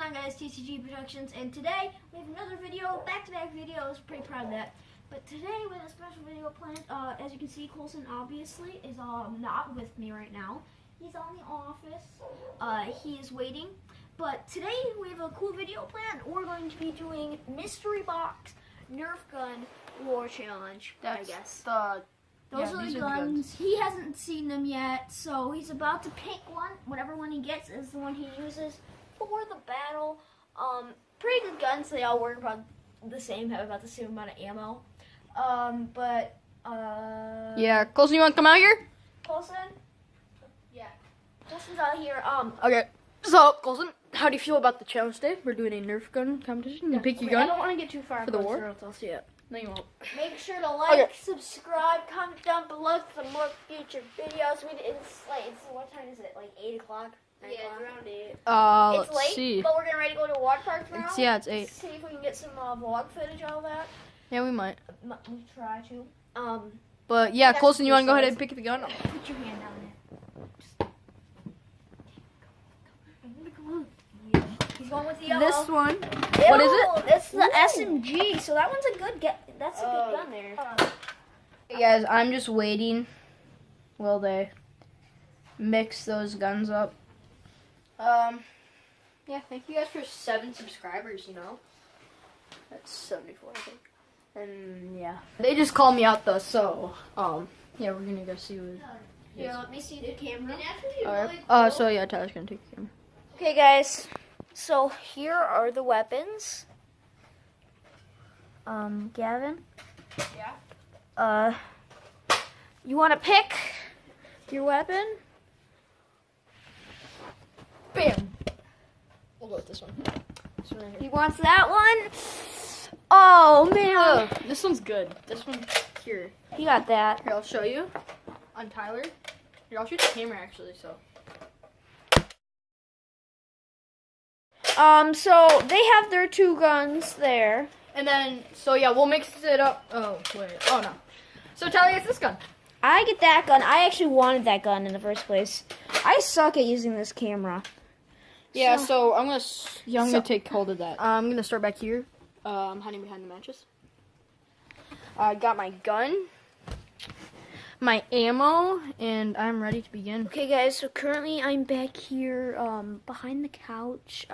on, guys? TCG Productions, and today we have another video, back-to-back videos. Pretty proud of that. But today we have a special video planned. As you can see, Colson obviously is not with me right now. He's on the office. He is waiting. But today we have a cool video planned. We're going to be doing Mystery Box Nerf Gun War Challenge. I guess. Those are the guns. He hasn't seen them yet, so he's about to pick one. Whatever one he gets is the one he uses for the battle. Pretty good guns. They all work about the same, have about the same amount of ammo. Yeah, Colson, you want to come out here? Colson? Yeah. Colson's out here. Okay. So, Colson, how do you feel about the challenge today? We're doing a Nerf gun competition. You pick your gun. I don't want to get too far for the war. or else I'll see it. No, you won't. Make sure to like, subscribe, comment down below for more future videos. What time is it? Like 8 o'clock? Yeah, it's around 8. It's late, see. But we're getting ready to go to a water park tomorrow. It's 8. See if we can get some vlog footage of all that. Yeah, we might. We try to. But yeah, Colson, you want to go ahead and pick the gun? Put your hand down there. He's going with the yellow. This one. Ew, what is it? That's the SMG. So that one's a good That's a good gun there. Hey guys, I'm just waiting. Will they mix those guns up? Yeah, thank you guys for 7 subscribers, you know. That's 74, I think. And yeah. They just called me out though, so yeah, we're gonna go see what Here, let me see the camera. Alright. So yeah, Tyler's gonna take the camera. Okay guys. So here are the weapons. Gavin? Yeah? You wanna pick your weapon? Bam! We'll go with this one. This one right here. He wants that one? Oh man. This one's good. This one here. He got that. Here, I'll show you. On Tyler. Here, I'll shoot the camera actually, so. So they have their 2 guns there. And then, so yeah, we'll mix it up. Oh, wait. Oh, no. So Tyler gets this gun. I get that gun. I actually wanted that gun in the first place. I suck at using this camera. Yeah, so I'm gonna take hold of that. I'm gonna start back here. I'm hiding behind the matches. I got my gun, my ammo, and I'm ready to begin. Okay, guys. So currently I'm back here, behind the couch.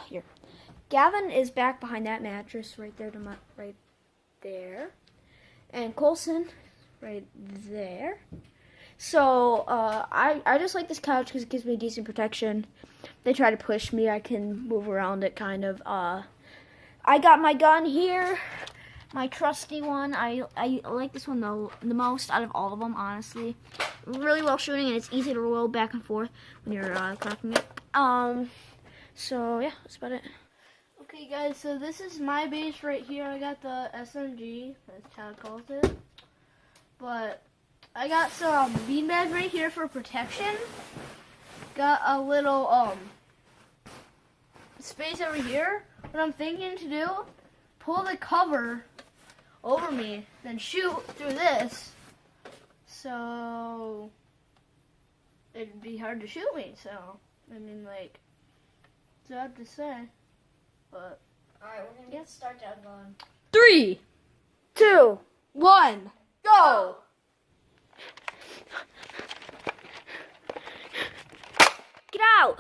Here, Gavin is back behind that mattress right there right there, and Colson right there. So, I just like this couch because it gives me decent protection. They try to push me, I can move around it kind of. I got my gun here, my trusty one. I like this one the most out of all of them, honestly. Really well shooting, and it's easy to roll back and forth when you're cocking it. So yeah, that's about it. Okay, guys, so this is my base right here. I got the SMG, as Chad calls it. But I got some beanbags right here for protection. Got a little space over here. What I'm thinking to do, pull the cover over me, then shoot through this. So it'd be hard to shoot me. So I mean, like, it's hard to say. But Alright, we're gonna get start down going. 3, 2, 1, go! Get out!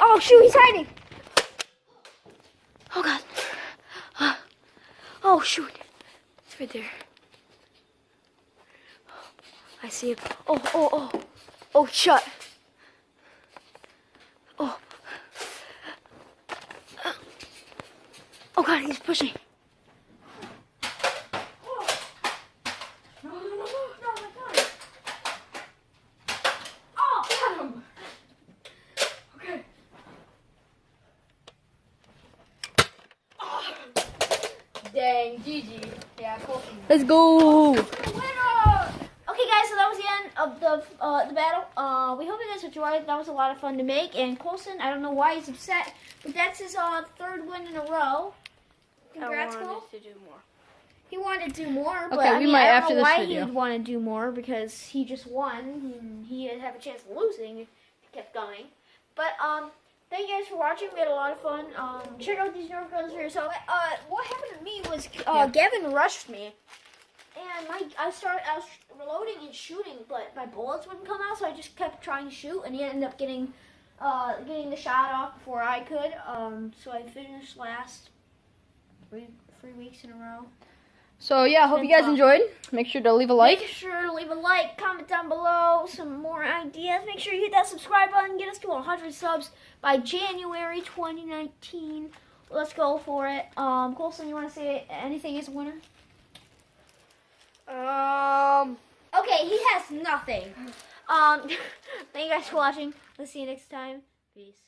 Oh shoot, he's hiding! Oh god. Oh shoot. It's right there. I see him. Oh, shut. Oh god, he's pushing. Dang, GG. Yeah, cool. Let's go. Okay, guys, so that was the end of the battle. We hope you guys enjoyed. That was a lot of fun to make. And Colson, I don't know why he's upset, but that's his 3rd win in a row. Congrats, Cole. To do more. He wanted to do more, but okay, I we mean, might I after don't know this why video. he'd want to do more because he just won. And he would have a chance of losing if he kept going. But thank you guys for watching. We had a lot of fun. Check out these Nerf guns for yourself. What happened to me was Gavin rushed me, and I was reloading and shooting, but my bullets wouldn't come out, so I just kept trying to shoot, and he ended up getting the shot off before I could. So I finished last 3 weeks in a row. So yeah, hope you guys enjoyed. Make sure to leave a like. Make sure to leave a like, comment down below some more ideas. Make sure you hit that subscribe button. Get us to 100 subs by January 2019. Let's go for it. Colson, you want to say anything as a winner? Okay, he has nothing. Thank you guys for watching. We'll see you next time. Peace.